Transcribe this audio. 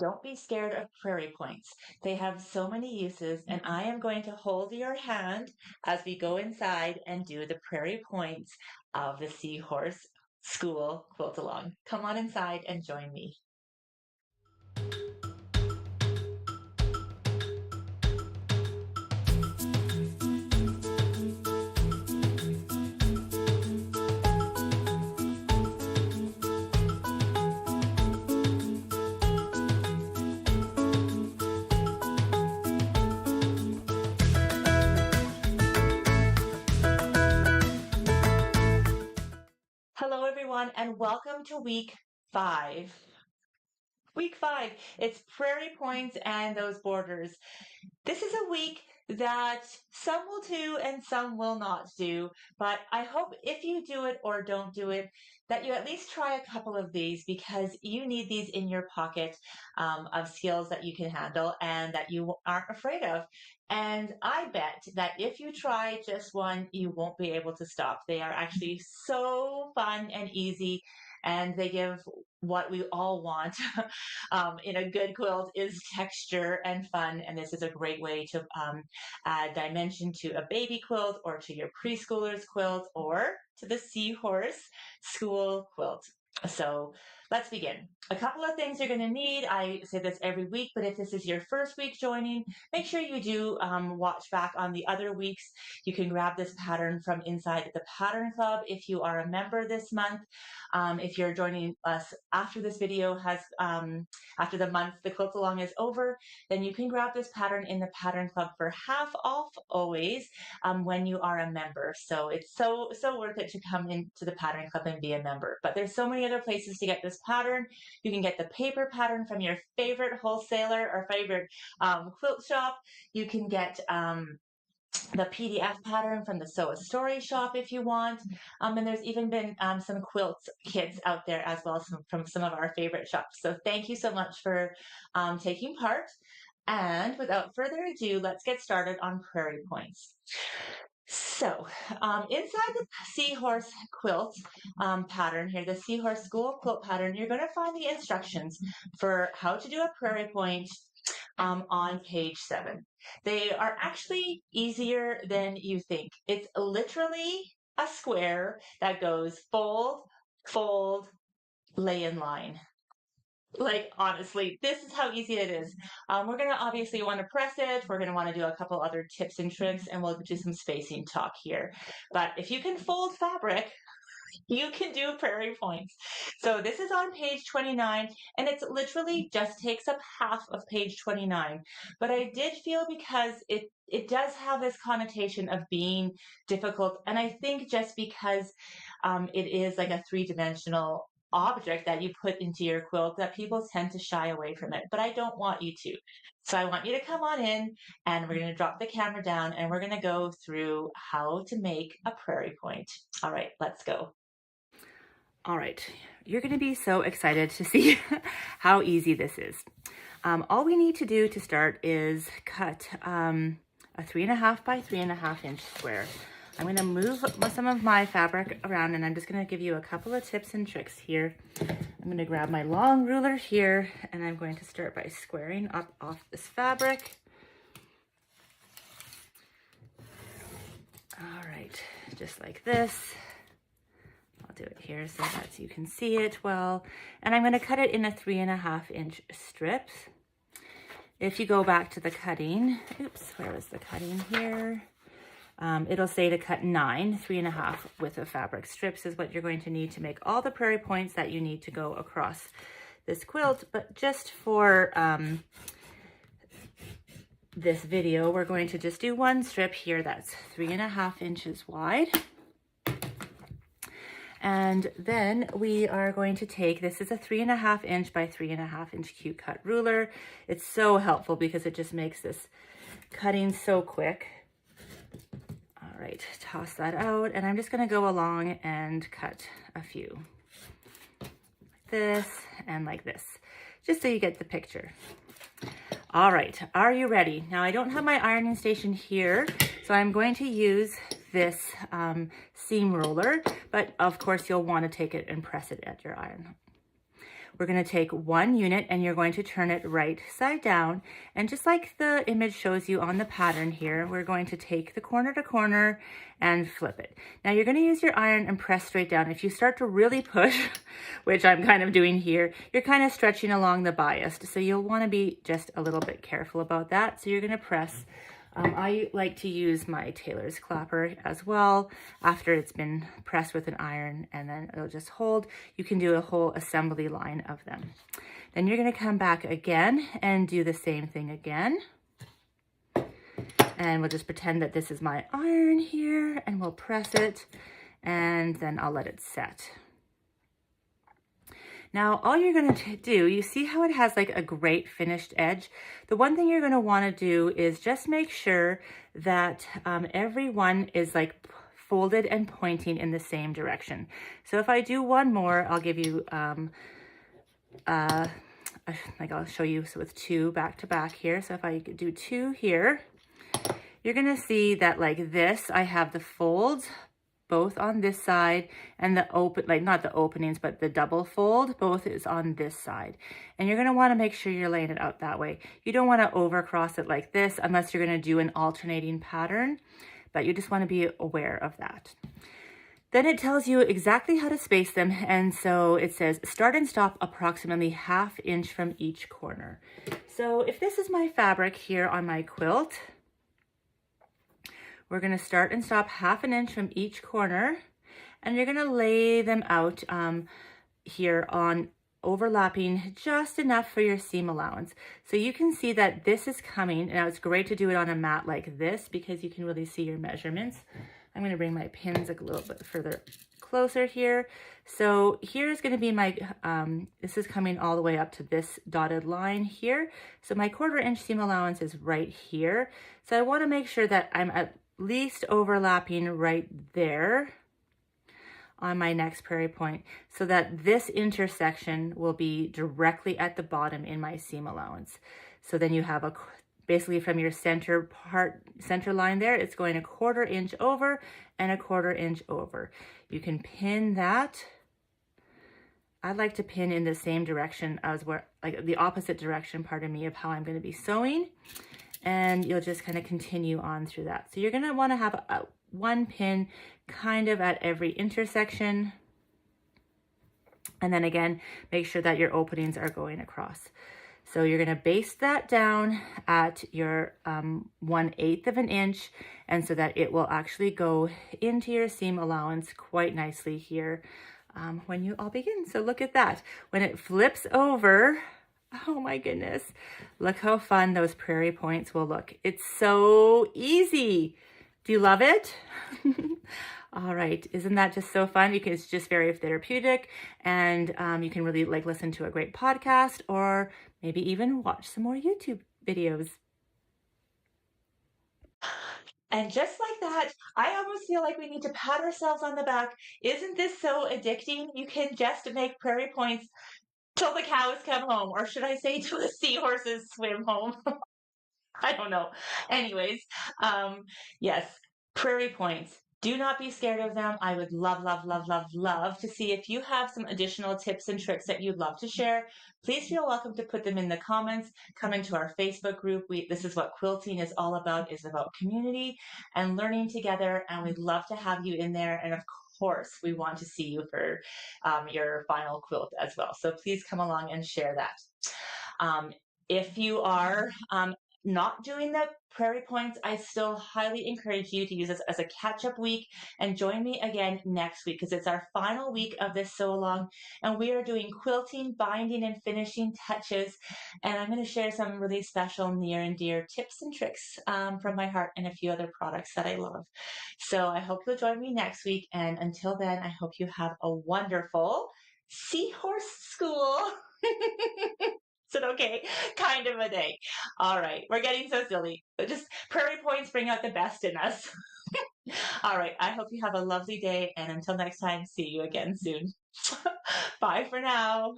Don't be scared of Prairie Points. They have so many uses, and I am going to hold your hand as we go inside and do the Prairie Points of the Seahorse School Quilt Along. Come on inside and join me. Hello, everyone, and welcome to week 5. Week 5, it's Prairie Points and those borders. This is a week that some will do and some will not do, but I hope if you do it or don't do it, that you at least try a couple of these because you need these in your pocket of skills that you can handle and that you aren't afraid of. And I bet that if you try just one, you won't be able to stop. They are actually so fun and easy, and they give what we all want in a good quilt is texture and fun. And this is a great way to add dimension to a baby quilt or to your preschooler's quilt or to the Seahorse School quilt. So let's begin. A couple of things you're going to need. I say this every week, but if this is your first week joining, make sure you do watch back on the other weeks. You can grab this pattern from inside the Pattern Club if you are a member this month. If you're joining us after this video has, after the month, the quilt along is over, then you can grab this pattern in the Pattern Club for half off always when you are a member. So it's so worth it to come into the Pattern Club and be a member. But there's so many other places to get this pattern. You can get the paper pattern from your favorite wholesaler or favorite quilt shop. You can get the PDF pattern from the Sew a Story shop if you want. And there's even been some quilt kits out there as well from some of our favorite shops. So thank you so much for taking part. And without further ado, let's get started on Prairie Points. So inside the Seahorse quilt pattern here, the Seahorse School quilt pattern, you're going to find the instructions for how to do a Prairie Point on page 7. They are actually easier than you think. It's literally a square that goes fold, fold, lay in line. Like, honestly, this is how easy it is. We're going to obviously want to press it. We're going to want to do a couple other tips and tricks, and we'll do some spacing talk here. But if you can fold fabric, you can do Prairie Points. So this is on page 29, and it's literally just takes up half of page 29. But I did feel because it does have this connotation of being difficult, and I think just because it is like a three-dimensional object that you put into your quilt that people tend to shy away from it, but I don't want you to. So I want you to come on in and we're going to drop the camera down and we're going to go through how to make a Prairie Point. All right, let's go. All right, you're going to be so excited to see how easy this is. All we need to do to start is cut a 3.5 by 3.5 inch square. I'm going to move some of my fabric around and I'm just going to give you a couple of tips and tricks here. I'm going to grab my long ruler here and I'm going to start by squaring up off this fabric. All right, just like this. I'll do it here so that you can see it well. And I'm going to cut it in a 3.5 inch strips. If you go back to the cutting, oops, where was the cutting here? It'll say to cut 9, 3.5 width of fabric strips is what you're going to need to make all the Prairie Points that you need to go across this quilt. But just for this video, we're going to just do one strip here that's 3.5 inches wide. And then we are going to take, this is a 3.5 inch by 3.5 inch cute cut ruler. It's so helpful because it just makes this cutting so quick. All right, toss that out. And I'm just gonna go along and cut a few. Like this and like this, just so you get the picture. All right, are you ready? Now I don't have my ironing station here, so I'm going to use this seam roller, but of course you'll want to take it and press it at your iron. we're going to take 1 unit and you're going to turn it right side down. And just like the image shows you on the pattern here, we're going to take the corner to corner and flip it. Now you're going to use your iron and press straight down. If you start to really push, which I'm kind of doing here, you're kind of stretching along the bias. So you'll want to be just a little bit careful about that. So you're going to press. I like to use my tailor's clapper as well after it's been pressed with an iron, and then it'll just hold. You can do a whole assembly line of them. Then you're going to come back again and do the same thing again. And we'll just pretend that this is my iron here, and we'll press it, and then I'll let it set. Now, all you're going to do, you see how it has like a great finished edge? The one thing you're going to want to do is just make sure that every one is like folded and pointing in the same direction. So if I do one more, I'll give you, like I'll show you so with 2 back to back here. So if I do 2 here, you're going to see that like this, I have the folds both on this side, and the open, like not the openings, but the double fold, both is on this side. And you're going to want to make sure you're laying it out that way. You don't want to overcross it like this unless you're going to do an alternating pattern, but you just want to be aware of that. Then it tells you exactly how to space them. And so it says start and stop approximately 1/2 inch from each corner. So if this is my fabric here on my quilt, we're going to start and stop 1/2 inch from each corner, and you're going to lay them out here on overlapping just enough for your seam allowance. So you can see that this is coming. Now it's great to do it on a mat like this because you can really see your measurements. I'm going to bring my pins a little bit further closer here. So here's going to be my, this is coming all the way up to this dotted line here. So my 1/4 inch seam allowance is right here. So I want to make sure that I'm at least overlapping right there on my next prairie point so that this intersection will be directly at the bottom in my seam allowance. So then you have a, basically from your center line there, it's going 1/4 inch over and 1/4 inch over. You can pin that. I like to pin in the same direction as where, like the opposite direction, pardon me, of how I'm going to be sewing. And you'll just kind of continue on through that. So you're going to want to have one pin kind of at every intersection. And then again, make sure that your openings are going across. So you're going to baste that down at your 1/8 of an inch, and so that it will actually go into your seam allowance quite nicely here when you all begin. So look at that. When it flips over, oh my goodness, look how fun those prairie points will look. It's so easy. Do you love it? All right, isn't that just so fun? It's just very therapeutic, and you can really like listen to a great podcast or maybe even watch some more YouTube videos. And just like that, I almost feel like we need to pat ourselves on the back. Isn't this so addicting? You can just make prairie points till the cows come home, or should I say till the seahorses swim home? I don't know. Anyways, yes, prairie points. Do not be scared of them. I would love, love, love, love, love to see if you have some additional tips and tricks that you'd love to share. Please feel welcome to put them in the comments. Come into our Facebook group. This is what quilting is all about, is about community and learning together. And we'd love to have you in there. And of course, we want to see you for your final quilt as well. So please come along and share that. If you are not doing the prairie points, I still highly encourage you to use this as a catch-up week and join me again next week because it's our final week of this sew along, and we are doing quilting, binding, and finishing touches. And I'm going to share some really special near and dear tips and tricks from my heart and a few other products that I love. So I hope you'll join me next week. And until then, I hope you have a wonderful Seahorse School. Is it okay? Kind of a day. All right. We're getting so silly. Just prairie points bring out the best in us. All right. I hope you have a lovely day. And until next time, see you again soon. Bye for now.